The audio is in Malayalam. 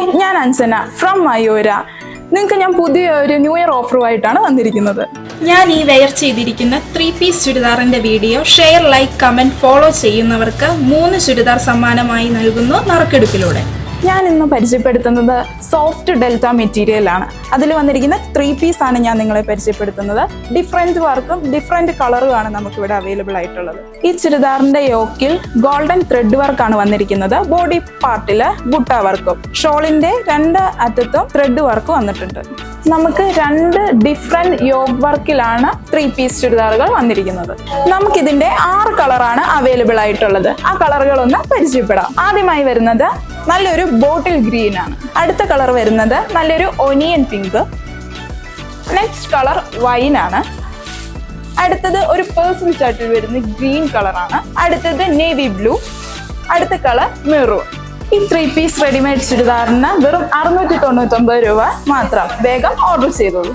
ഹായ്, ഞാൻ അഞ്ജന ഫ്രം മയൂര. നിങ്ങൾക്ക് ഞാൻ പുതിയ ഒരു ന്യൂ ഇയർ ഓഫറുമായിട്ടാണ് വന്നിരിക്കുന്നത്. ഞാൻ ഈ വെയർ ചെയ്തിരിക്കുന്ന 3 പീസ് ചുരിദാറിന്റെ video share, like, comment, follow ചെയ്യുന്നവർക്ക് 3 ചുരിദാർ സമ്മാനമായി നൽകുന്നു നറുക്കെടുപ്പിലൂടെ. ഞാൻ ഇന്ന് പരിചയപ്പെടുത്തുന്നത് സോഫ്റ്റ് ഡെൽറ്റ മെറ്റീരിയൽ ആണ്. അതിൽ വന്നിരിക്കുന്ന 3 പീസ് ആണ് ഞാൻ നിങ്ങളെ പരിചയപ്പെടുത്തുന്നത്. ഡിഫറെന്റ് വർക്കും ഡിഫറെന്റ് കളറുമാണ് നമുക്കിവിടെ അവൈലബിൾ ആയിട്ടുള്ളത്. ഈ ചുരിദാറിന്റെ യോക്കിൽ ഗോൾഡൻ ത്രെഡ് വർക്കാണ് വന്നിരിക്കുന്നത്. ബോഡി പാർട്ടില് ബുട്ട വർക്കും, ഷോളിന്റെ 2 അറ്റത്തും ത്രെഡ് വർക്ക് വന്നിട്ടുണ്ട്. നമുക്ക് 2 ഡിഫറെന്റ് യോക്ക് വർക്കിലാണ് 3 പീസ് ചുരിദാറുകൾ വന്നിരിക്കുന്നത്. നമുക്കിതിന്റെ 6 കളറാണ് അവൈലബിൾ ആയിട്ടുള്ളത്. ആ കളറുകളൊന്ന് പരിചയപ്പെടാം. ആദ്യമായി വരുന്നത് നല്ലൊരു ബോട്ടിൽ ഗ്രീൻ ആണ്. അടുത്ത കളർ വരുന്നത് നല്ലൊരു onion pink. Next colour wine ആണ്. അടുത്തത് ഒരു പേഴ്സൺ ചാർട്ടിൽ വരുന്ന ഗ്രീൻ കളറാണ്. അടുത്തത് നേവി ബ്ലൂ. അടുത്ത കളർ മെറൂൺ. ഈ 3 പീസ് റെഡിമെയ്ഡ് ചുരിദാറിന് വെറും 699 രൂപ മാത്രം. വേഗം ഓർഡർ ചെയ്തോളൂ.